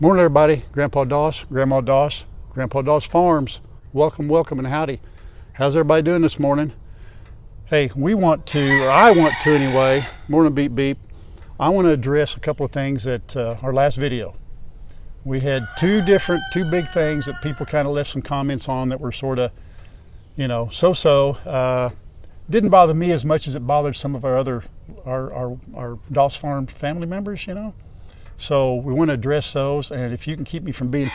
Morning, everybody. Grandpa Doss, Grandma Doss, Grandpa Doss Farms. Welcome, welcome, and howdy. How's everybody doing this morning? Hey, I want to anyway, morning beep beep. I want to address a couple of things at our last video. We had two big things that people kind of left some comments on that were sort of, so-so. Didn't bother me as much as it bothered some of our Doss Farm family members, So we want to address those, and if you can keep me from being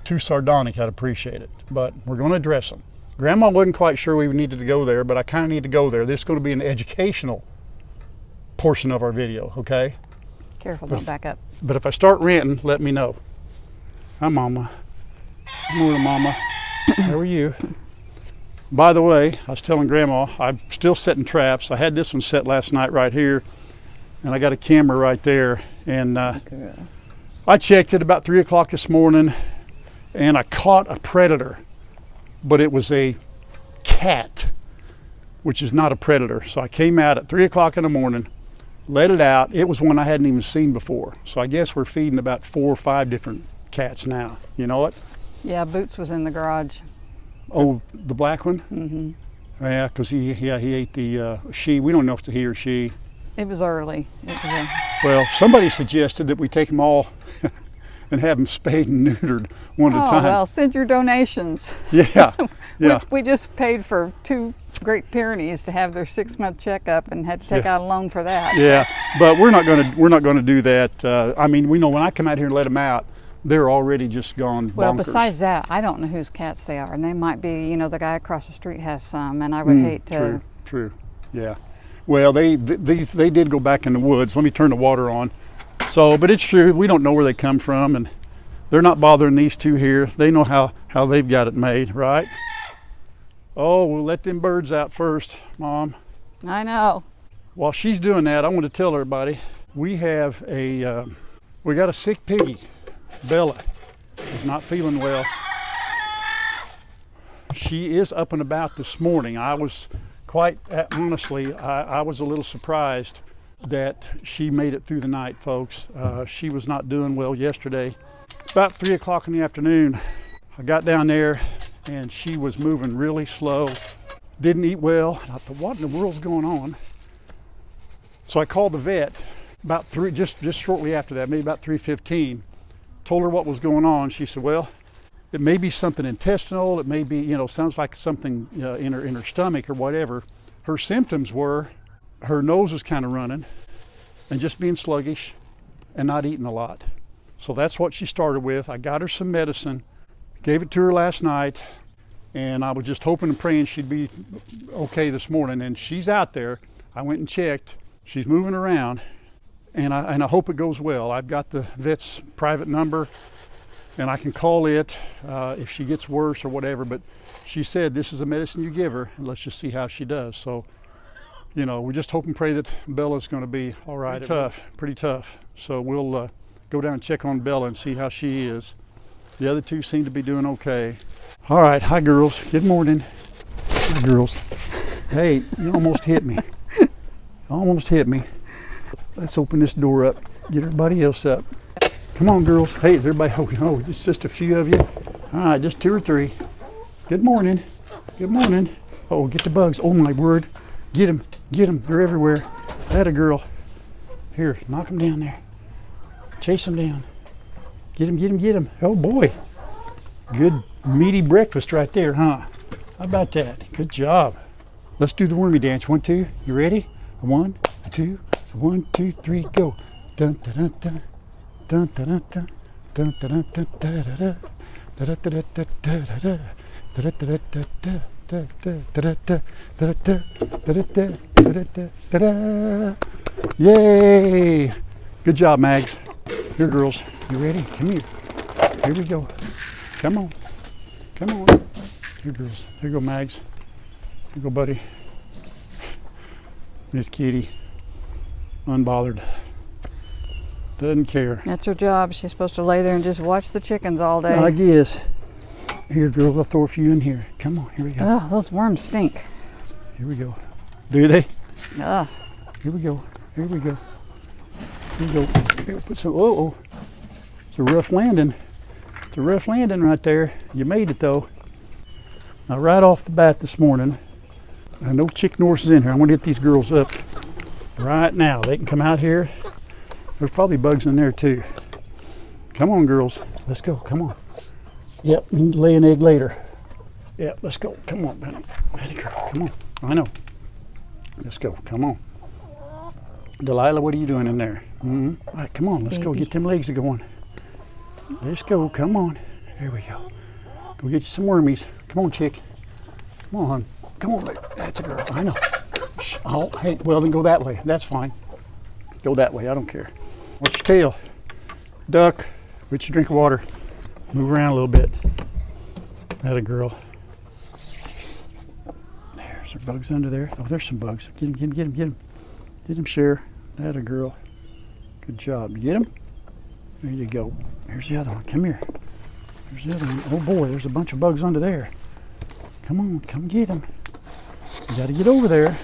too sardonic, I'd appreciate it. But we're going to address them. Grandma wasn't quite sure we needed to go there, but I kind of need to go there. This is going to be an educational portion of our video, okay? Careful, don't back up. But if I start ranting, let me know. Hi, Mama. Good morning, Mama. How are you? By the way, I was telling Grandma, I'm still setting traps. I had this one set last night right here, and I got a camera right there. And I checked it about 3 o'clock this morning, and I caught a predator, but it was a cat, which is not a predator. So I came out at 3 o'clock in the morning, let it out. It was one I hadn't even seen before. So I guess we're feeding about 4 or 5 different cats now. You know what? Yeah, Boots was in the garage. Oh, the black one? Mm-hmm. Yeah, because he ate the she. We don't know if it's a he or she. It was early. Well, somebody suggested that we take them all and have them spayed and neutered one at a time. Oh, well, send your donations. Yeah, yeah. We just paid for 2 Great Pyrenees to have their 6-month checkup and had to take out a loan for that. Yeah, so. But we're not going to do that. I mean, we know when I come out here and let them out, they're already just gone bonkers. Well, besides that, I don't know whose cats they are, and they might be, the guy across the street has some, and I would hate to. True, yeah. Well, they did go back in the woods. Let me turn the water on. So, but it's true, we don't know where they come from, and they're not bothering these 2 here. They know how they've got it made, right? Oh, we'll let them birds out first, Mom. I know. While she's doing that, I want to tell everybody, we got a sick piggy. Bella is not feeling well. She is up and about this morning. I was quite honestly, I was a little surprised that she made it through the night, folks. She was not doing well yesterday. About 3 o'clock in the afternoon, I got down there and she was moving really slow. Didn't eat well. I thought, what in the world's going on? So I called the vet about just shortly after that, maybe about 3:15. Told her what was going on. She said, well, it may be something intestinal. It may be, sounds like something in her stomach or whatever. Her symptoms were her nose was kind of running and just being sluggish and not eating a lot. So that's what she started with. I got her some medicine, gave it to her last night, and I was just hoping and praying she'd be okay this morning. And she's out there. I went and checked. She's moving around. And I hope it goes well. I've got the vet's private number, and I can call it if she gets worse or whatever. But she said, this is a medicine you give her, and let's just see how she does. So, we just hope and pray that Bella's going to be all right. Pretty tough. So we'll go down and check on Bella and see how she is. The other 2 seem to be doing okay. All right, hi girls. Good morning. Hi girls. Hey, you almost hit me. Almost hit me. Let's open this door up, get everybody else up. Come on, girls. Hey, is everybody, it's just a few of you. All right, just 2 or 3. Good morning. Good morning. Oh, get the bugs. Oh, my word. Get them. They're everywhere. Atta girl. Here, knock them down there. Chase them down. Get them. Oh, boy. Good meaty breakfast right there, huh? How about that? Good job. Let's do the wormy dance. 1, 2. You ready? 1, 2. 1, 2, 3, go. Dun dun dun dun dun dun dun dun dun dun dun. Yay! Good job, Mags. Here, girls. You ready? Come here. Here we go. Come on. Here, girls. Here you go, Mags. Here you go, buddy. Miss Kitty. Unbothered. Doesn't care. That's her job. She's supposed to lay there and just watch the chickens all day. I guess. Here, girls, I'll throw a few in here. Come on, here we go. Oh, those worms stink. Here we go. Do they? Ugh. Here we go. Here we go. Here we go. Here, put some. Oh, It's a rough landing. It's a rough landing right there. You made it though. Now right off the bat this morning, I know chicken horse is in here. I'm gonna get these girls up right now. They can come out here. There's probably bugs in there too. Come on, girls. Let's go. Come on. Yep, you can lay an egg later. Yep, let's go. Come on, Benny. Benny girl, come on. I know. Let's go. Come on. Delilah, what are you doing in there? All right, come on. Let's go get them legs going. Let's go. Come on. There we go. Go get you some wormies. Come on, chick. Come on, hon. Come on. That's a girl. I know. Shh. Oh, hey, well, then go that way. That's fine. Go that way. I don't care. Watch your tail. Duck. Get your drink of water. Move around a little bit. That a girl. There's there bugs under there. Oh, there's some bugs. Get him, get him, get him, get him. Get him, Cher. That a girl. Good job. Get him? There you go. Here's the other one. Come here. Here's the other one. Oh boy, there's a bunch of bugs under there. Come on, come get him. You gotta get over there.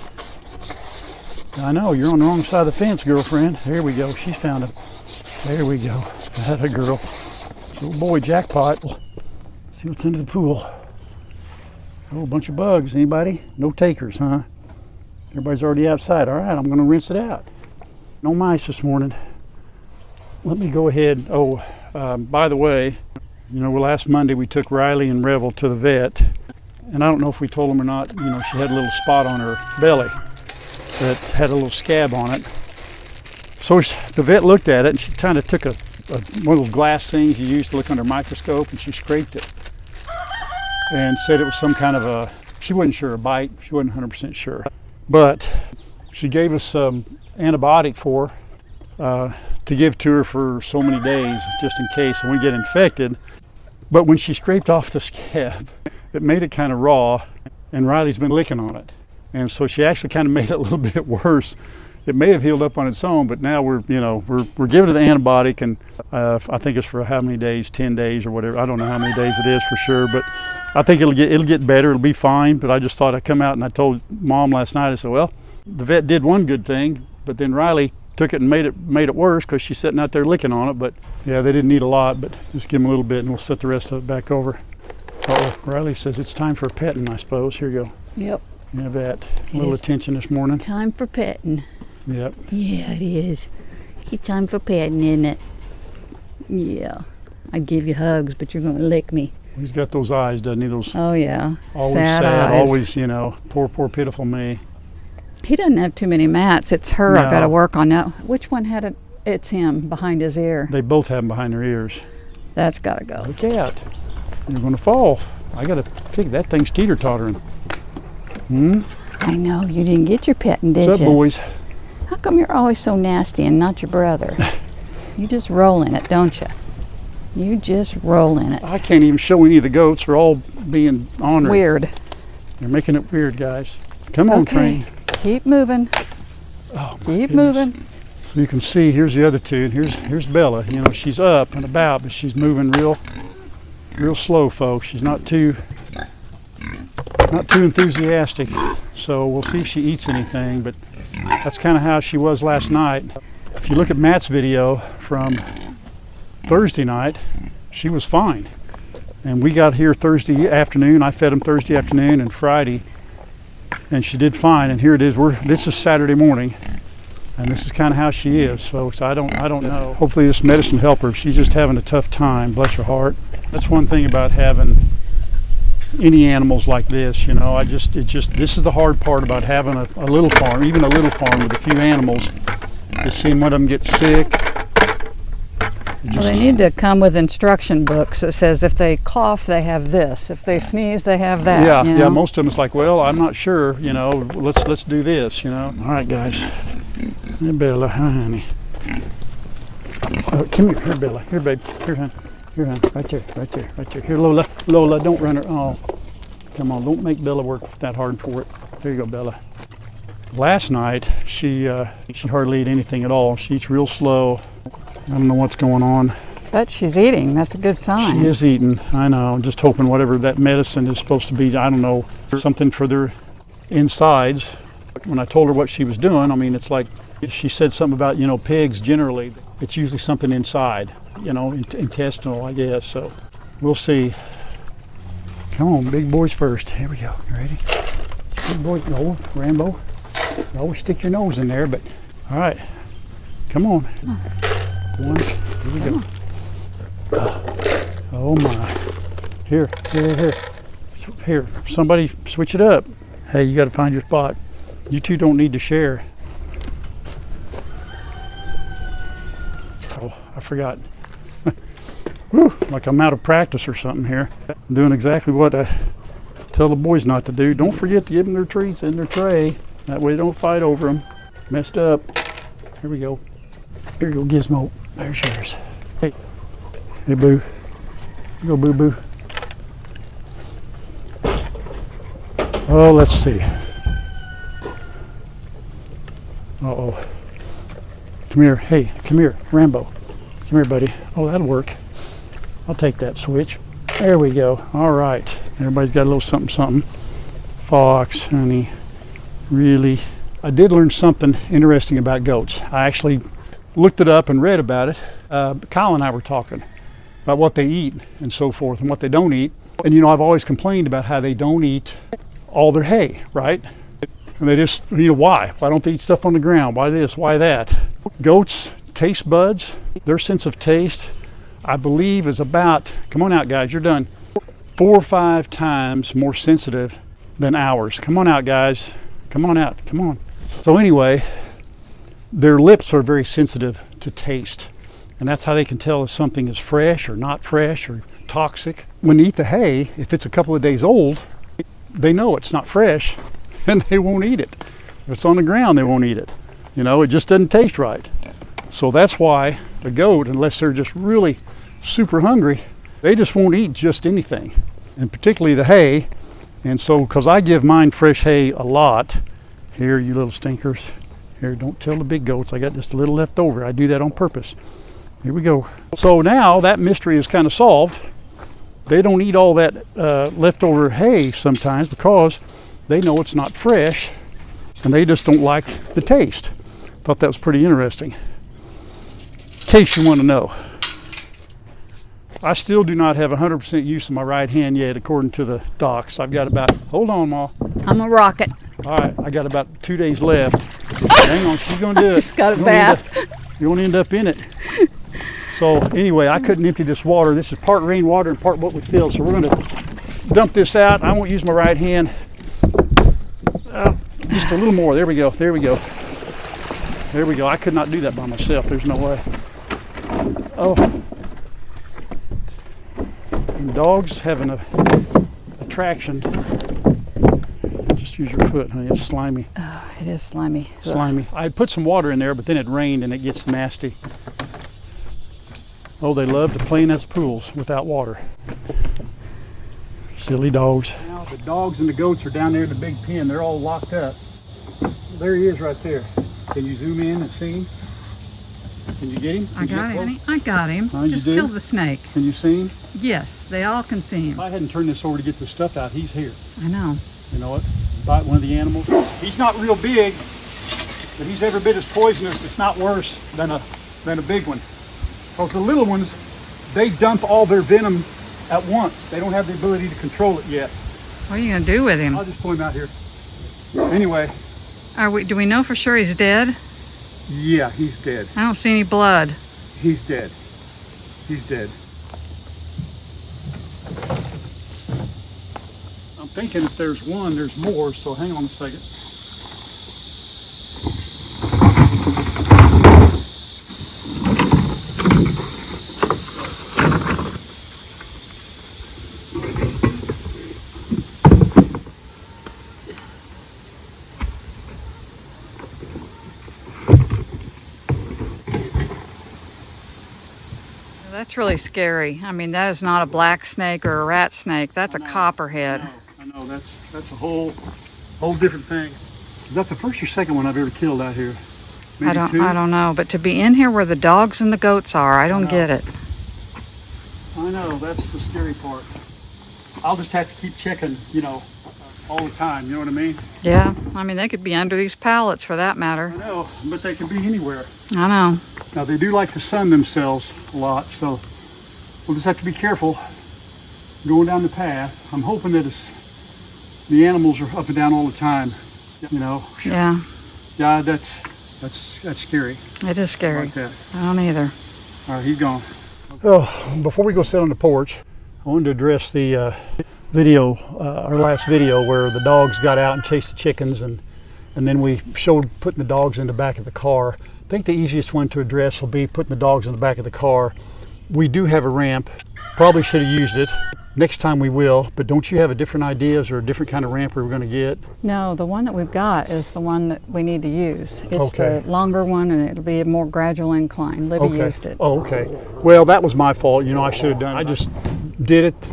I know, you're on the wrong side of the fence, girlfriend. There we go. She's found him. There we go. That a girl. Oh boy, jackpot. Let's see what's under the pool. Oh, a bunch of bugs. Anybody? No takers, huh? Everybody's already outside. All right, I'm going to rinse it out. No mice this morning. Let me go ahead. Oh, by the way, you know, last Monday we took Riley and Revel to the vet. And I don't know if we told them or not, you know, she had a little spot on her belly that had a little scab on it. So the vet looked at it and she kind of took one of those glass things you use to look under a microscope, and she scraped it and said it was some kind of a, she wasn't sure, a bite. She wasn't 100% sure. But she gave us some antibiotic to give to her for so many days, just in case we get infected. But when she scraped off the scab, it made it kind of raw, and Riley's been licking on it. And so she actually kind of made it a little bit worse. It may have healed up on its own, but now we're giving it the antibiotic, and I think it's for how many days, 10 days or whatever. I don't know how many days it is for sure, but I think it'll get better. It'll be fine. But I just thought I'd come out, and I told Mom last night, I said, well, the vet did one good thing, but then Riley took it and made it worse because she's sitting out there licking on it. But yeah, they didn't need a lot, but just give them a little bit, and we'll set the rest of it back over. Oh, Riley says it's time for petting, I suppose. Here you go. Yep. You have that. A little attention this morning. Time for petting. Yep. Yeah, it is. It's time for petting, isn't it? Yeah. I'd give you hugs, but you're going to lick me. He's got those eyes, doesn't he? Those Oh, yeah. always sad eyes. Always, you know, poor pitiful me. He doesn't have too many mats. It's her No. I've got to work on now. Which one had it? It's him behind his ear. They both have them behind their ears. That's got to go. Look out. You're going to fall. I got to figure that thing's teeter-tottering. I know. You didn't get your petting, did What's you? up, boys? How come you're always so nasty and not your brother? You just roll in it, don't you? You just roll in it. I can't even show any of the goats. They're all being honored. Weird. They're making it weird, guys. Come on, train. Keep moving. Oh, Keep moving. So you can see, here's the other two. Here's Bella. You know, she's up and about, but she's moving real slow, folks. She's not too enthusiastic. So we'll see if she eats anything, but that's kind of how she was last night. If you look at Matt's video from Thursday night, she was fine. And we got here Thursday afternoon. I fed him Thursday afternoon and Friday, and she did fine. And here it is. This is Saturday morning, and this is kind of how she is, folks. I don't know. Hopefully this medicine help her. She's just having a tough time. Bless her heart. That's one thing about having any animals like this, you know. This is the hard part about having a little farm, even a little farm with a few animals, is seeing one of them get sick. Well, they need to come with instruction books that says if they cough, they have this. If they sneeze, they have that. Yeah, you know? yeah. Most of them, it's like, well, I'm not sure. You know, let's do this. You know. All right, guys. Here, Bella, honey. Come here, Bella. Here, babe. Here, honey. Here, honey. Right there. Here, Lola, don't run her. Oh, come on, don't make Bella work that hard for it. There you go, Bella. Last night, she hardly ate anything at all. She eats real slow. I don't know what's going on. But she's eating. That's a good sign. She is eating. I know. I'm just hoping whatever that medicine is supposed to be, I don't know, something for their insides. When I told her what she was doing, I mean, it's like She said something about, you know, pigs generally, it's usually something inside, you know, intestinal, I guess. So we'll see. Come on, big boys first. Here we go. You ready? Big boy. No, Rambo. You always stick your nose in there, but all right. Come on. One. Here we go. Oh my. Here. Here. Somebody switch it up. Hey, you got to find your spot. You two don't need to share. Oh, I forgot. Whew, like I'm out of practice or something here. I'm doing exactly what I tell the boys not to do. Don't forget to give them their treats in their tray. That way they don't fight over them. Messed up. Here we go. Here you go, Gizmo. There's yours. Hey. Hey, Boo. Here you go, Boo Boo. Oh, let's see. Uh-oh. Come here. Hey, come here. Rambo. Come here, buddy. Oh, that'll work. I'll take that switch. There we go. All right. Everybody's got a little something, something. Fox, honey. Really. I did learn something interesting about goats. I actually looked it up and read about it. Kyle and I were talking about what they eat and so forth and what they don't eat. And you know, I've always complained about how they don't eat all their hay, right? And they just, you know, why? Why don't they eat stuff on the ground? Why this? Why that? Goats' taste buds, their sense of taste, I believe is about, come on out guys, you're done, 4 or 5 times more sensitive than ours. Come on out guys, come on out, come on. So anyway, their lips are very sensitive to taste. And that's how they can tell if something is fresh or not fresh or toxic. When they eat the hay, if it's a couple of days old, they know it's not fresh and they won't eat it. If it's on the ground, they won't eat it. You know, it just doesn't taste right. So that's why a goat, unless they're just really super hungry, they just won't eat just anything, and particularly the hay. And so, because I give mine fresh hay a lot, here you little stinkers, here, don't tell the big goats, I got just a little left over. I do that on purpose. Here we go. So now that mystery is kind of solved. They don't eat all that leftover hay sometimes because they know it's not fresh and they just don't like the taste. Thought that was pretty interesting. In case you want to know. I still do not have 100% use of my right hand yet, according to the docs. I've got about, hold on, Ma. I'm a rocket. All right, I got about 2 days left. Hang on, she's going to do it. Just got a bath. You won't end up in it. So anyway, I couldn't empty this water. This is part rainwater and part what we fill. So we're going to dump this out. I won't use my right hand. Just a little more. There we go. There we go. There we go. I could not do that by myself. There's no way. Oh. And dogs have an attraction. Just use your foot, honey. It's slimy. Oh, it is slimy. Slimy. I put some water in there, but then it rained and it gets nasty. Oh, they love to play in those pools without water. Silly dogs. Now the dogs and the goats are down there in the big pen. They're all locked up. There he is right there. Can you zoom in and see him? Can you get him? I got him, honey. I got him. Oh, Just you did? kill the snake. Can you see him? Yes, they all can see him. If I hadn't turned this over to get the stuff out, he's here. I know. You know what? Bite one of the animals. He's not real big, but he's every bit as poisonous, if not worse, than a big one. Because the little ones, they dump all their venom at once. They don't have the ability to control it yet. What are you going to do with him? I'll just pull him out here. Anyway. Do we know for sure he's dead? Yeah, he's dead. I don't see any blood. He's dead. He's dead. I'm thinking if there's one, there's more, so hang on a second. That's really scary. I mean, that is not a black snake or a rat snake. That's a copperhead. I know. That's a whole different thing. Is that the first or second one I've ever killed out here? Maybe two? I don't know. But to be in here where the dogs and the goats are, I don't get it. I know. That's the scary part. I'll just have to keep checking, you know, all the time, you know what I mean? Yeah, I mean, they could be under these pallets for that matter. I know, but they can be anywhere. I know. Now they do like to sun themselves a lot, so we'll just have to be careful going down the path. I'm hoping that the animals are up and down all the time, you know. Yeah, Yeah, that's scary. it is scary. Like that. I don't either. All right, he's gone. Oh, before we go sit on the porch, I wanted to address the video, our last video, where the dogs got out and chased the chickens, and then we showed putting the dogs in the back of the car. I think the easiest one to address will be putting the dogs in the back of the car. We do have a ramp. Probably should have used it. Next time we will, but don't you have a different ideas or a different kind of ramp we were going to get? No, the one that we've got is the one that we need to use. It's Okay. the longer one, and it'll be a more gradual incline. Libby Okay. used it. Oh, okay. Well, that was my fault. You know, I should have done it. I just did it,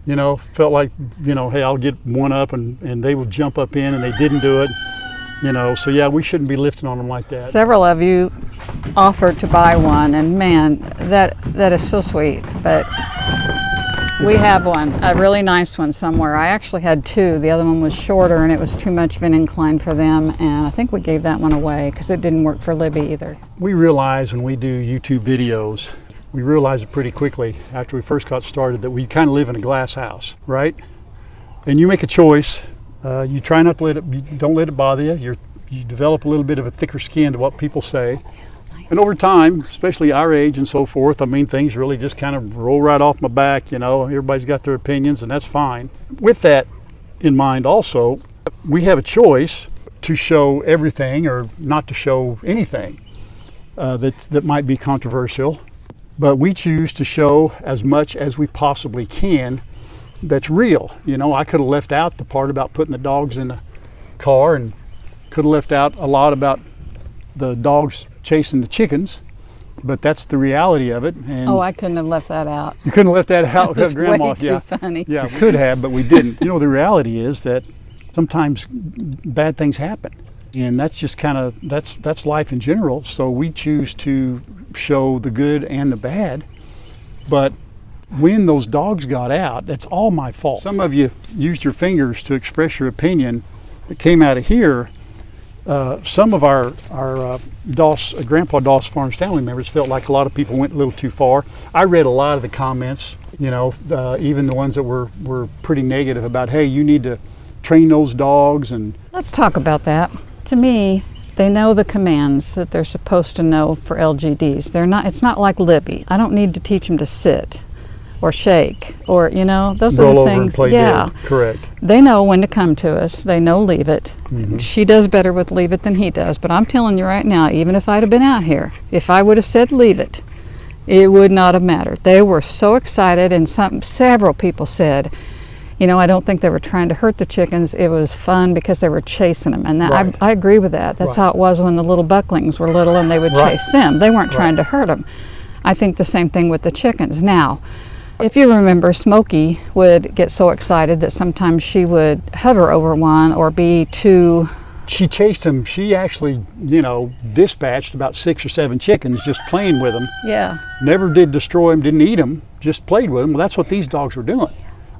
you know, felt like, you know, hey, I'll get one up, and they would jump up in, and they didn't do it, you know. So, yeah, we shouldn't be lifting on them like that. Several of you offered to buy one, and man, that is so sweet. But we have one, a really nice one somewhere. I actually had two. The other one was shorter, and it was too much of an incline for them, and I think we gave that one away because it didn't work for Libby either. We realize when we do YouTube videos, we realize it pretty quickly after we first got started that we kind of live in a glass house, right? And you make a choice. You try not to don't let it bother you. You develop a little bit of a thicker skin to what people say. And over time, especially our age and so forth, I mean, things really just kind of roll right off my back, you know. Everybody's got their opinions, and that's fine. With that in mind also, we have a choice to show everything or not to show anything that might be controversial. But we choose to show as much as we possibly can that's real. You know, I could have left out the part about putting the dogs in the car, and could have left out a lot about the dogs chasing the chickens, but that's the reality of it. And Oh, I couldn't have left that out. you couldn't have left that out. It was Grandma, way too funny. yeah, we could have, but we didn't. You know, the reality is that sometimes bad things happen, and that's just kind of that's life in general. So we choose to show the good and the bad. But when those dogs got out, that's all my fault. Some of you used your fingers to express your opinion that came out of here. Some of our Grandpa Doss Farms family members felt like a lot of people went a little too far. I read a lot of the comments, you know, even the ones that were pretty negative about, hey, you need to train those dogs. And Let's talk about that. To me, they know the commands that they're supposed to know for LGDs. It's not like Libby. I don't need to teach them to sit or shake or, you know, those roll are the over things. and play Yeah. dead. Correct. They know when to come to us. They know leave it. Mm-hmm. She does better with leave it than he does. But I'm telling you right now, even if I'd have been out here, if I would have said leave it, it would not have mattered. They were so excited, and several people said, you know, I don't think they were trying to hurt the chickens. It was fun because they were chasing them. And that, Right. I agree with that. That's Right. how it was when the little bucklings were little and they would Right. chase them. They weren't trying Right. to hurt them. I think the same thing with the chickens. Now, if you remember, Smokey would get so excited that sometimes she would hover over one or be too. She chased him. She actually, you know, dispatched about 6 or 7 chickens just playing with them. Yeah. Never did destroy them, didn't eat them, just played with them. Well, that's what these dogs were doing.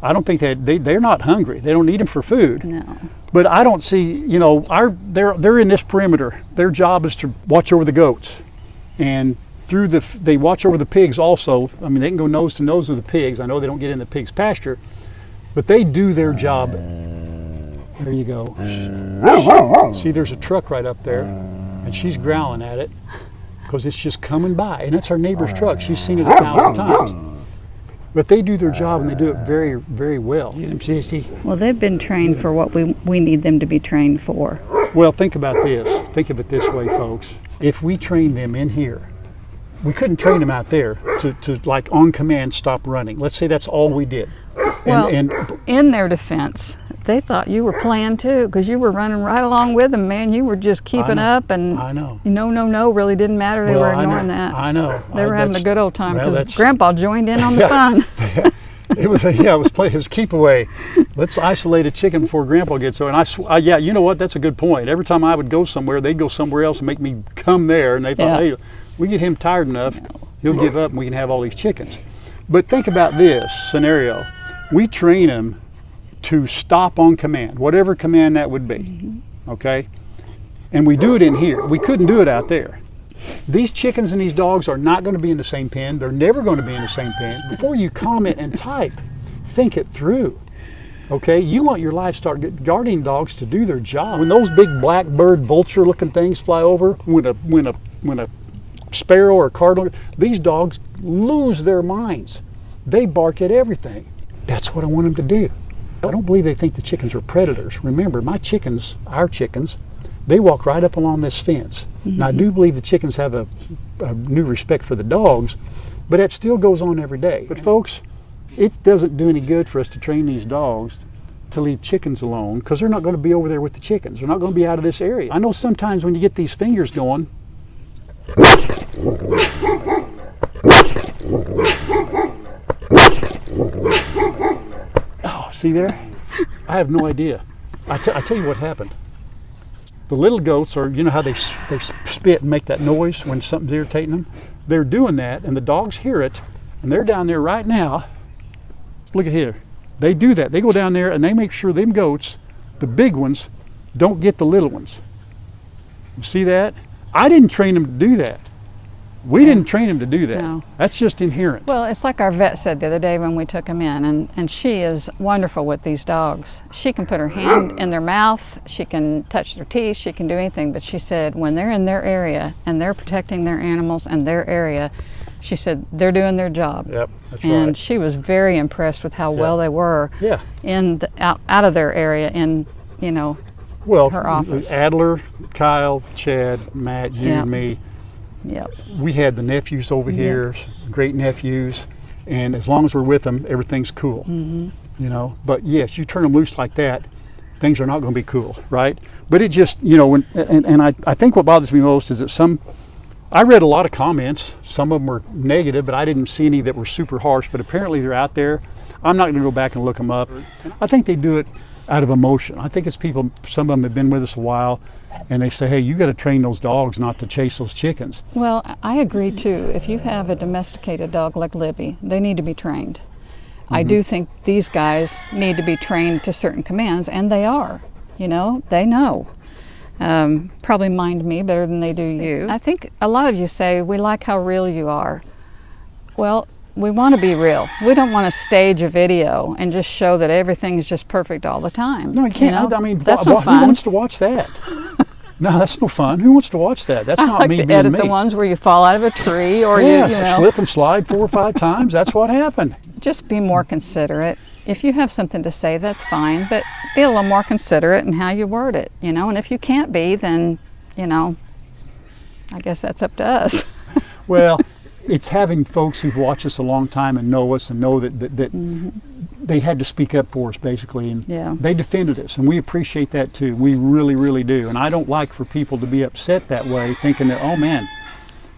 I don't think they're not hungry. They don't need them for food. No. But I don't see, you know, they're in this perimeter. Their job is to watch over the goats, and they watch over the pigs also. I mean, they can go nose to nose with the pigs. I know they don't get in the pigs' pasture, but they do their job. There you go. See, there's a truck right up there, and she's growling at it because it's just coming by, and that's our neighbor's truck. She's seen it 1,000 times. But they do their job, and they do it very, very well. See? Well, they've been trained for what we need them to be trained for. Well, think about this. Think of it this way, folks. If we train them in here, we couldn't train them out there to like on command stop running. Let's say that's all we did. Well, And in their defense, they thought you were playing too, because you were running right along with them, man. You were just keeping know. up, and I know. No really didn't matter. They Well, were I ignoring know. that. I know. They were having a good old time well, because that's- Grandpa joined in on the fun. It was keep away. Let's isolate a chicken before Grandpa gets there. And yeah, you know what? That's a good point. Every time I would go somewhere, they'd go somewhere else and make me come there. And they thought, Yeah. hey, we get him tired enough, he'll give up, and we can have all these chickens. But think about this scenario: we train them to stop on command, whatever command that would be, okay? And we do it in here. We couldn't do it out there. These chickens and these dogs are not going to be in the same pen. They're never going to be in the same pen. Before you comment and type, think it through. Okay, you want your livestock guardian dogs to do their job. When those big blackbird vulture looking things fly over, when a sparrow or cardinal, these dogs lose their minds. They bark at everything. That's what I want them to do. I don't believe they think the chickens are predators. Remember, my chickens, our chickens, they walk right up along this fence. Now, I do believe the chickens have a new respect for the dogs, but it still goes on every day. But folks, it doesn't do any good for us to train these dogs to leave chickens alone, because they're not going to be over there with the chickens. They're not going to be out of this area. I know sometimes when you get these fingers going, oh, see there? I have no idea. I tell you what happened. The little goats are, you know how they spit and make that noise when something's irritating them? They're doing that, and the dogs hear it, and they're down there right now. Look at here. They do that. They go down there and they make sure them goats, the big ones, don't get the little ones. You see that? I didn't train them to do that. We didn't train them to do that. No. That's just inherent. Well, it's like our vet said the other day when we took him in, and she is wonderful with these dogs. She can put her hand in their mouth, she can touch their teeth, she can do anything, but she said when they're in their area and they're protecting their animals and their area, she said they're doing their job. Yep, that's and right. she was very impressed with how well they were in out of their area in, you know, her office. Adler, Kyle, Chad, Matt, you, Yeah. me. Yep. We had the nephews over here, great nephews, and as long as we're with them, everything's cool. You know, but yes, you turn them loose like that, things are not going to be cool, right? But it just, you know, and I think what bothers me most is that I read a lot of comments. Some of them were negative, but I didn't see any that were super harsh. But apparently they're out there. I'm not going to go back and look them up. I think they do it out of emotion. I think it's people, some of them have been with us a while, and they say, hey, you got to train those dogs not to chase those chickens. Well, I agree too. If you have a domesticated dog like Libby, they need to be trained. I do think these guys need to be trained to certain commands, and they are. You know, they know. Probably mind me better than they do you. I think a lot of you say, we like how real you are. Well, we want to be real. We don't want to stage a video and just show that everything is just perfect all the time. No, you can't. You know? I mean, that's no who fun. wants to watch that? No, that's no fun. Who wants to watch that? That's I not like me to being edit me. the ones where you fall out of a tree or Yeah, you know. slip and slide 4 or 5 times. That's what happened. Just be more considerate. If you have something to say, that's fine, but be a little more considerate in how you word it, you know. And if you can't be, then, you know, I guess that's up to us. Well, it's having folks who've watched us a long time and know us and know that they had to speak up for us, basically, and they defended us, and we appreciate that too. We really, really do. And I don't like for people to be upset that way, thinking that, oh man,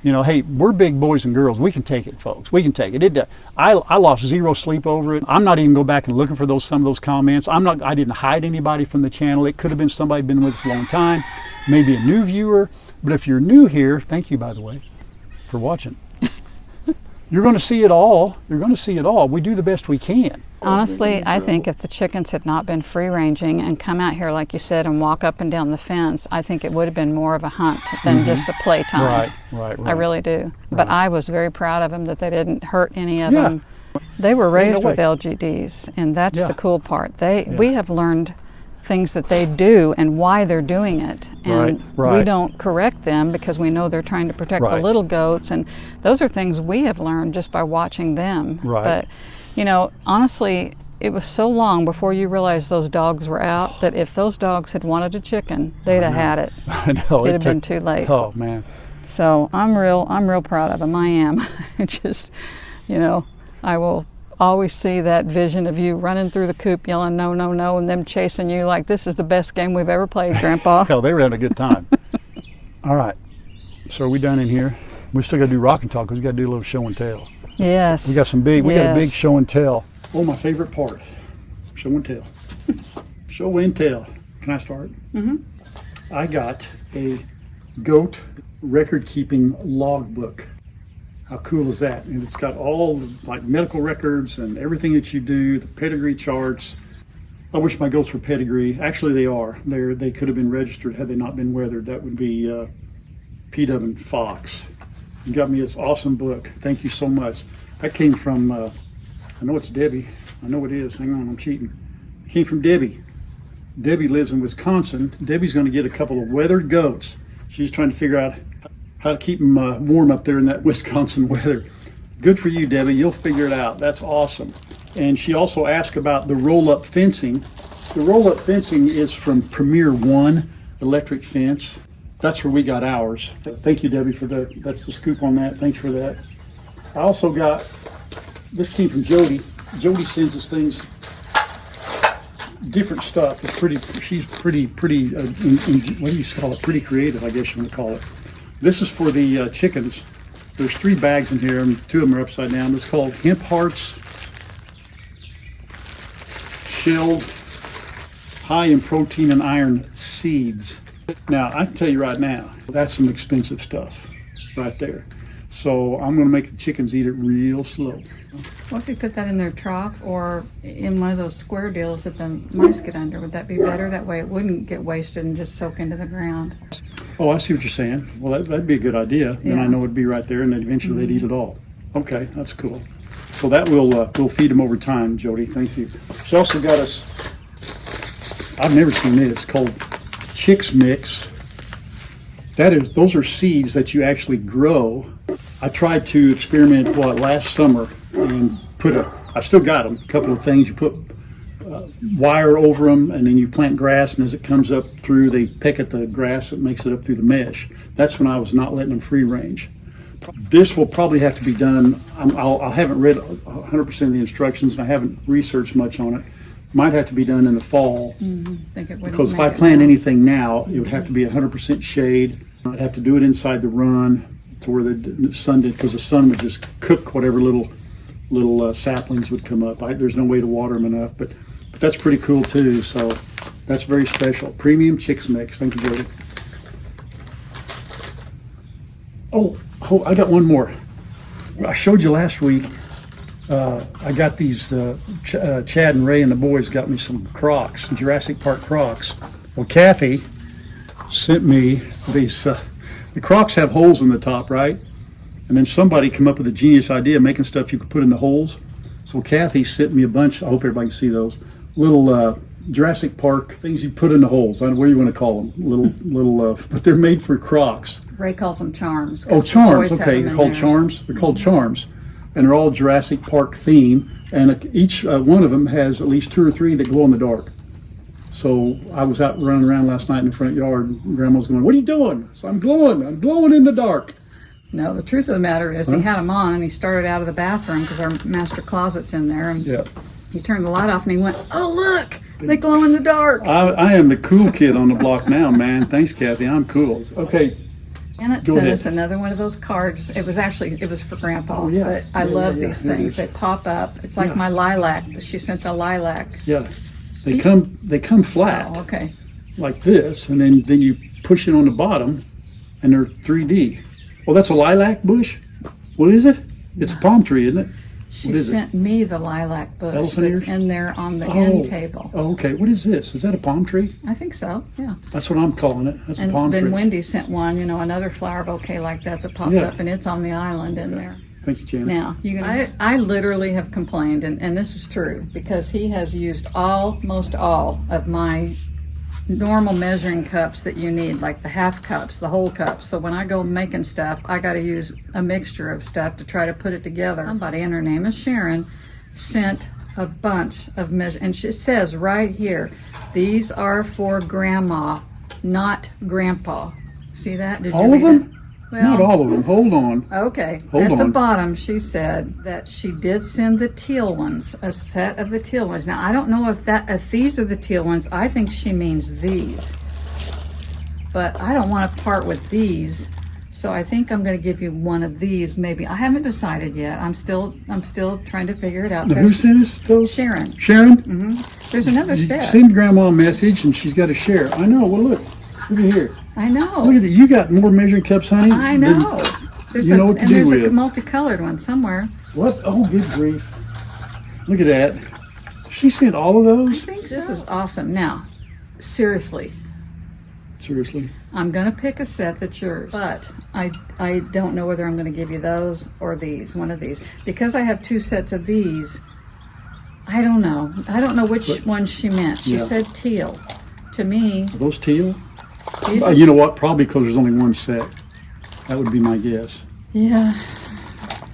you know, hey, we're big boys and girls. We can take it, folks. We can take it. I lost 0 sleep over it. I'm not even go back and looking for some of those comments. I didn't hide anybody from the channel. It could have been somebody been with us a long time, maybe a new viewer. But if you're new here, thank you, by the way, for watching. You're going to see it all. You're going to see it all. We do the best we can. Honestly, I think if the chickens had not been free ranging and come out here, like you said, and walk up and down the fence, I think it would have been more of a hunt than just a playtime. Right. I really do. But I was very proud of them that they didn't hurt any of them. They were raised with LGDs, and that's the cool part. We have learned things that they do and why they're doing it, and we don't correct them because we know they're trying to protect the little goats, and those are things we have learned just by watching them. But you know, honestly, it was so long before you realized those dogs were out that if those dogs had wanted a chicken, they'd have had it. I know. It'd have been too late. Oh man. So I'm real proud of them. I am. Just, you know, I will always see that vision of you running through the coop yelling no, no, no, and them chasing you like this is the best game we've ever played, Grandpa. Hell, they were having a good time. All right, so are we done in here? We still got to do rock and talk because we got to do a little show and tell. Yes. We got we got a big show and tell. Oh, my favorite part, show and tell. Show and tell. Can I start? I got a goat record keeping logbook. How cool is that? And it's got all the, like, medical records and everything that you do, the pedigree charts. I wish my goats were pedigree. Actually, they are. They could have been registered had they not been weathered. That would be P.W. and Fox. You got me this awesome book. Thank you so much. That came from, I know it's Debbie. I know it is. Hang on, I'm cheating. It came from Debbie. Debbie lives in Wisconsin. Debbie's going to get a couple of weathered goats. She's trying to figure out how to keep them warm up there in that Wisconsin weather. Good for you, Debbie. You'll figure it out. That's awesome. And she also asked about the roll-up fencing. The roll-up fencing is from Premier One Electric Fence. That's where we got ours. Thank you, Debbie, for that. That's the scoop on that. Thanks for that. I also got, this came from Jody. Jody sends us things, different stuff. It's pretty, she's pretty, what do you call it? Pretty creative, I guess you want to call it. This is for the chickens. There's 3 bags in here, and 2 of them are upside down. It's called Hemp Hearts Shelled High in Protein and Iron Seeds. Now, I can tell you right now, that's some expensive stuff right there. So I'm going to make the chickens eat it real slow. What if you put that in their trough or in one of those square deals that the mice get under? Would that be better? That way it wouldn't get wasted and just soak into the ground. Oh, I see what you're saying. Well, that'd be a good idea. Then I know it'd be right there, and then eventually they'd eat it all. Okay, that's cool. So that we'll feed them over time, Jody. Thank you. She also got us, I've never seen this, called Chicks Mix. Those are seeds that you actually grow. I tried to experiment last summer and I still got them, a couple of things. You put wire over them, and then you plant grass, and as it comes up through, they peck at the grass that makes it up through the mesh. That's when I was not letting them free range. This will probably have to be done. I haven't read 100% of the instructions, and I haven't researched much on it. Might have to be done in the fall, because if I plant anything now, it would have to be 100% shade. I'd have to do it inside the run to where the sun did, because the sun would just cook whatever little saplings would come up. There's no way to water them enough, but that's pretty cool too. So that's very special. Premium Chicks Mix. Thank you, Jody. Oh, I got one more. I showed you last week. I got these, Chad and Ray and the boys got me some Crocs, Jurassic Park Crocs. Well, Kathy sent me these, the Crocs have holes in the top, right? And then somebody come up with a genius idea making stuff you could put in the holes. So Kathy sent me a bunch, I hope everybody can see those, little Jurassic Park things you put in the holes. I don't know what you want to call them, little, but they're made for Crocs. Ray calls them charms. Oh, charms, okay, they're called charms. They're called charms. And they're all Jurassic Park theme, and each one of them has at least 2 or 3 that glow in the dark. So I was out running around last night in the front yard, and Grandma's going, "What are you doing?" So I'm glowing in the dark. No, the truth of the matter is he had them on, and he started out of the bathroom because our master closet's in there, and he turned the light off, and he went, "Oh, look, they glow in the dark." I am the cool kid on the block now, man. Thanks, Kathy, I'm cool. Okay. Janet sent us another one of those cards. It was for Grandpa, but I love these things. They pop up. It's like my lilac. She sent the lilac. Yeah, they come flat. Oh, okay. Like this, and then you push it on the bottom, and they're 3D. Oh, that's a lilac bush? What is it? It's a palm tree, isn't it? She sent me the lilac bush Elephant that's ears? in there on the end table. Oh, okay. What is this? Is that a palm tree? I think so, yeah. That's what I'm calling it. That's a palm tree. And then Wendy sent one, another flower bouquet like that popped up, and it's on the island in there. Thank you, Janet. Now, I literally have complained, and this is true, because he has used almost all of my normal measuring cups that you need, like the half cups, the whole cups. So when I go making stuff, I got to use a mixture of stuff to try to put it together. Somebody, and her name is Sharon, sent a bunch of measure, and it says right here, these are for Grandma, not Grandpa. See that? Did you all of read them? It? Well, not all of them. Hold on. Okay. Hold At the on. bottom, she said that she did send the teal ones, a set of the teal ones. Now, I don't know if these are the teal ones. I think she means these. But I don't want to part with these. So I think I'm going to give you one of these, maybe. I haven't decided yet. I'm still trying to figure it out. Now, who sent us those? Sharon. Sharon? Mm-hmm. There's another set. Send Grandma a message, and she's got to share. I know. Well, look at here. I know. Look at that. You got more measuring cups, honey. I know. There's you know what to do there's with. a multicolored one somewhere. What? Oh, good grief. Look at that. She sent all of those? This is awesome. Now, seriously, Seriously? I'm going to pick a set that's yours, but I don't know whether I'm going to give you those or these, one of these. Because I have 2 sets of these, I don't know. I don't know which one she meant. She said teal. To me, Are those teal? these are, You know what? Probably because there's only one set. That would be my guess. yeah.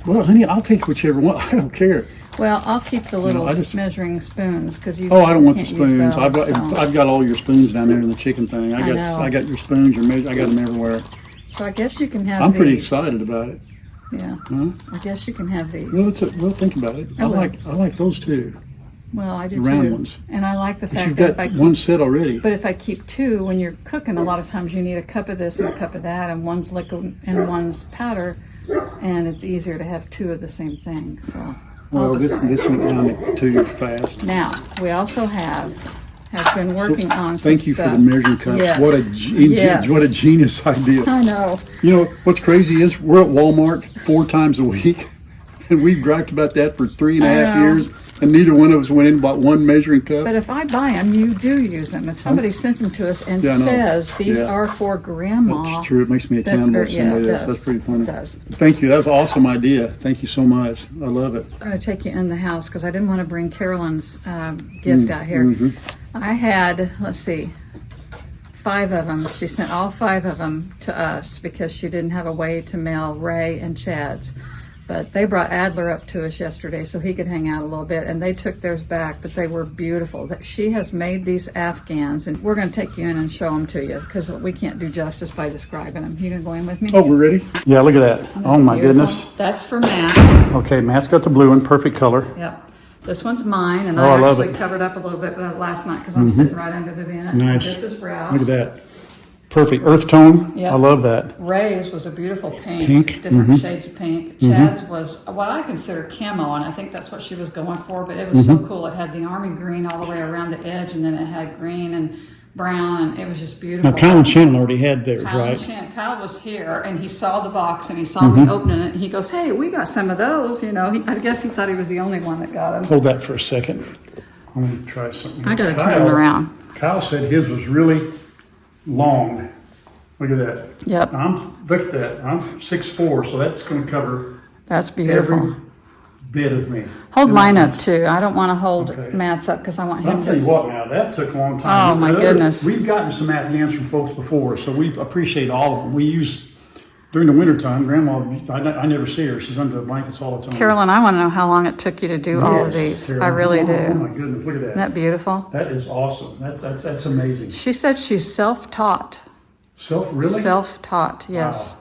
Well, honey, I'll take whichever one. I don't care. Well, I'll keep the little I just- measuring spoons because you. Oh, I don't want the can't use spoons. those, I've got all your spoons down there in the chicken thing. I know. I got your spoons. I got them everywhere. so I guess you can have I'm these. pretty excited about it. Yeah. Huh? I guess you can have these. Well, we'll think about it. I will. like those too. Well, I do The round too. ones. And I like the But fact you've that got if I one keep, set already. but if I keep 2, when you're cooking, a lot of times you need a cup of this and a cup of that, and one's liquid and one's powder, and it's easier to have 2 of the same thing. So. Well, I'll this decide. went down too fast. Now we also have been working on. Thank some you stuff. for the measuring cups. Yes. What a genius idea. I know. You know what's crazy is we're at Walmart 4 times a week, and we've griped about that for 3.5 I know. years, and neither one of us went in and bought one measuring cup. But if I buy them, you do use them. If somebody sends them to us and Yeah, I know. says these Yeah. are for grandma, That's true. It makes me a That's cannibal. very- yeah, Somebody it else. does. That's pretty funny. It does. Thank you. That was an awesome idea. Thank you so much. I love it. I'm going to take you in the house because I didn't want to bring Carolyn's gift out here. I had, let's see, 5 of them. She sent all 5 of them to us because she didn't have a way to mail Ray and Chad's. But they brought Adler up to us yesterday so he could hang out a little bit, and they took theirs back, but they were beautiful. She has made these Afghans, and we're going to take you in and show them to you because we can't do justice by describing them. You going to go in with me? Oh, we're ready? Yeah, look at that. Oh my Beautiful. goodness. That's for Matt. Okay, Matt's got the blue one, perfect color. Yep. This one's mine, and Oh, I I love actually it. covered up a little bit with it last night because I'm sitting right under the vent. Nice. This is Ralph's. Look at that. Perfect. Earth tone. Yep. I love that. Ray's was a beautiful pink, Pink, different shades of pink. Chad's was what I consider camo, and I think that's what she was going for, but it was so cool. It had the army green all the way around the edge, and then it had green and brown, and it was just beautiful. Now, Kyle and Shannon already had theirs, Kyle, right? Kyle was here, and he saw the box, and he saw me opening it, and he goes, "Hey, we got some of those." You know, I guess he thought he was the only one that got them. Hold that for a second. I'm going to try something. I gotta turn it around. Kyle said his was really long. Look at that. Yep, Look at that. I'm 6'4", so that's going to cover that's beautiful. every bit of me. Hold mine up too. I don't want to hold Okay. Matt's up because I want him I'll tell you to. what now, that took a long time. Oh, my goodness. We've gotten some Afghans from folks before, so we appreciate all of them. We use, during the wintertime, Grandma, I never see her. She's under the blankets all the time. Carolyn, I want to know how long it took you to do all of Yes, these. Carolyn. I really Oh do. my goodness, look at Isn't that. that beautiful? That is awesome. That's amazing. She said she's self-taught. Really? Self-taught, yes. Wow.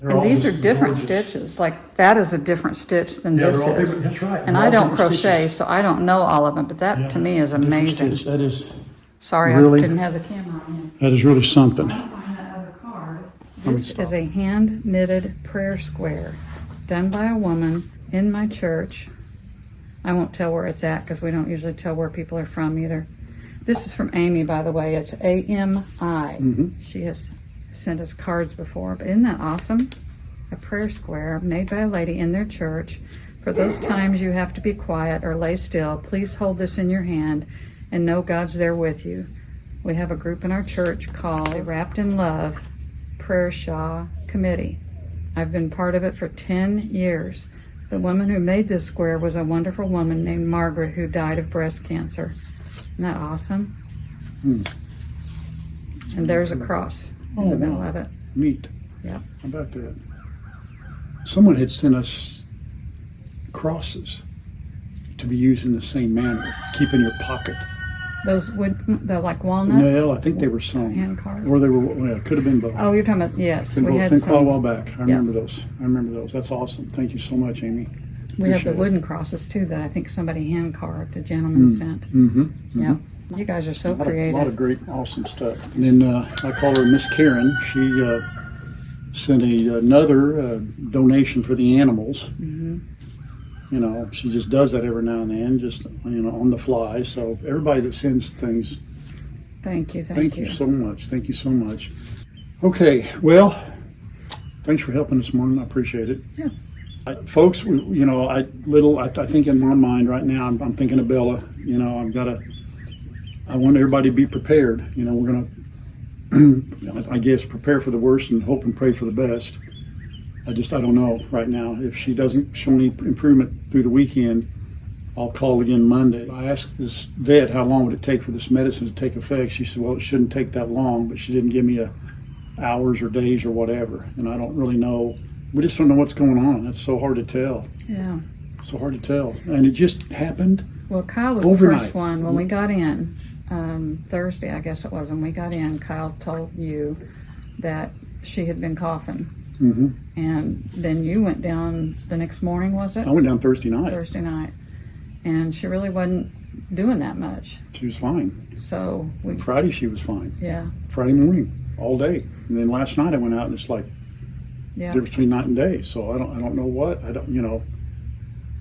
They're And all these just are different gorgeous. stitches. Like that is a different stitch than Yeah, this they're all is. different. That's right. And They're I all don't different crochet, stitches. so I don't know all of them. But that Yeah, to me is different amazing. stitch. That is Sorry, really- I didn't have the camera on you. That is really something. Find that other card. This is a hand knitted prayer square done by a woman in my church. I won't tell where it's at because we don't usually tell where people are from either. This is from Amy, by the way. It's AMI. She has sent us cards before, but isn't that awesome? A prayer square made by a lady in their church. For those times you have to be quiet or lay still, please hold this in your hand and know God's there with you. We have a group in our church called Wrapped in Love Prayer Shaw Committee. I've been part of it for 10 years. The woman who made this square was a wonderful woman named Margaret who died of breast cancer. Isn't that awesome? And there's a cross in the middle of it. Neat. Yeah. How about that? Someone had sent us crosses to be used in the same manner. Keep in your pocket. Those wood, the like walnut No, I think they were sewn. hand carved. Or they were, well, it could have been both. Oh, you're talking about, yes, Been we both. had Been quite a while some. back. I remember those. That's awesome. Thank you so much, Amy. We have the Appreciate it. wooden crosses too that I think somebody hand carved, a gentleman sent. Yeah. You guys are so A lot creative. of great, awesome stuff. And then I call her Miss Karen. She sent another donation for the animals. You know, she just does that every now and then, just on the fly. So everybody that sends things, Thank you. thank you so much. Thank you so much. Okay, well, thanks for helping this morning. I appreciate it. Yeah. Folks, you know, I think in my mind right now, I'm thinking of Bella. You know, I want everybody to be prepared. You know, we're gonna, I guess, prepare for the worst and hope and pray for the best. I don't know right now. If she doesn't show any improvement through the weekend, I'll call again Monday. I asked this vet how long would it take for this medicine to take effect. She said, well, it shouldn't take that long, but she didn't give me hours or days or whatever. And I don't really know. We just don't know what's going on. That's so hard to tell. Yeah. So hard to tell. And it just happened. Well, Kyle was overnight. the first one when we got in. Thursday, I guess it was, when we got in, Kyle told you that she had been coughing. Mm-hmm. And then you went down the next morning, was it? I went down Thursday night. Thursday night. And she really wasn't doing that much. She was fine. So Friday she was fine. Yeah. Friday morning, all day. And then last night I went out and it's like Yeah. difference between night and day. So I don't know what. You know.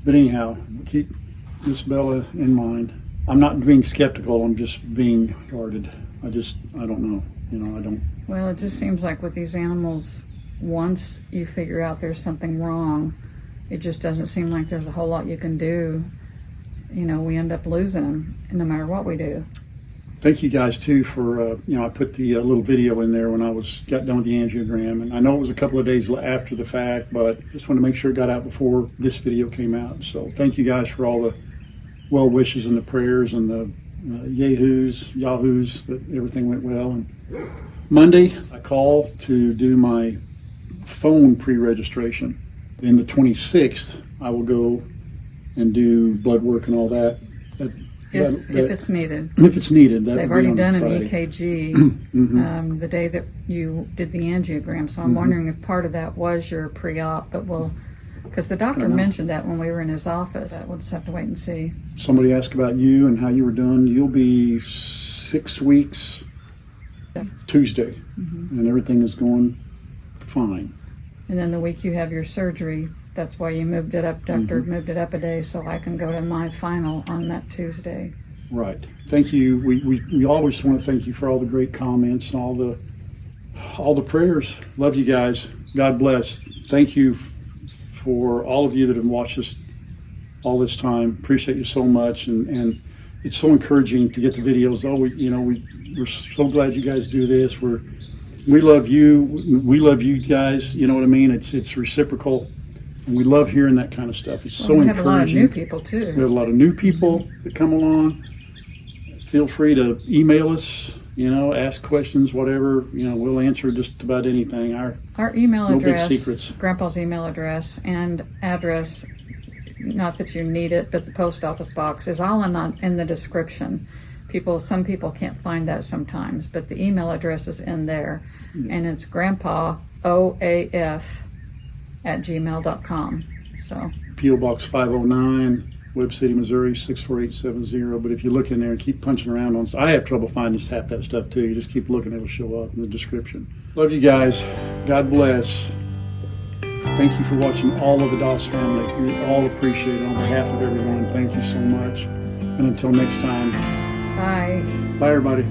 But anyhow, keep Miss Bella in mind. I'm not being skeptical, I'm just being guarded. I don't know. You know, I don't. Well, it just seems like with these animals, once you figure out there's something wrong, it just doesn't seem like there's a whole lot you can do. You know, we end up losing them no matter what we do. Thank you guys too for, you know, I put the little video in there when I got done with the angiogram, and I know it was a couple of days after the fact, but just wanted to make sure it got out before this video came out. So thank you guys for all the well wishes and the prayers and the yahoos that everything went well. And Monday I call to do my phone pre-registration. Then the 26th I will go and do blood work and all that. If it's needed. If it's needed. That They've would be already on done an Friday. EKG Mm-hmm. the day that you did the angiogram. So I'm wondering if part of that was your pre-op, but because the doctor mentioned that when we were in his office. We'll just have to wait and see. Somebody asked about you and how you were doing. You'll be 6 weeks Tuesday, and everything is going fine. And then the week you have your surgery, that's why you moved it up. Doctor moved it up a day so I can go to my final on that Tuesday. Right. Thank you. We always want to thank you for all the great comments and all the prayers. Love you guys. God bless. Thank you for all of you that have watched us all this time. Appreciate you so much, and it's so encouraging to get the videos. We're so glad you guys do this. We love you. We love you guys. You know what I mean? It's reciprocal. And we love hearing that kind of stuff. It's so we encouraging. have a lot of new people too. We have a lot of new people that come along. Feel free to email us, you know, ask questions, whatever. You know, we'll answer just about anything. Our email no big address, secrets. Grandpa's email address and address, not that you need it, but the post office box is all in the description. Some people can't find that sometimes, but the email address is in there. And it's grandpaoaf@gmail.com. So P.O. Box 509, Webb City, Missouri 64870. But if you look in there and keep punching around I have trouble finding half that stuff too. You just keep looking, it'll show up in the description. Love you guys. God bless. Thank you for watching all of the Doss family. We all appreciate it. On behalf of everyone, thank you so much. And until next time, bye. bye everybody.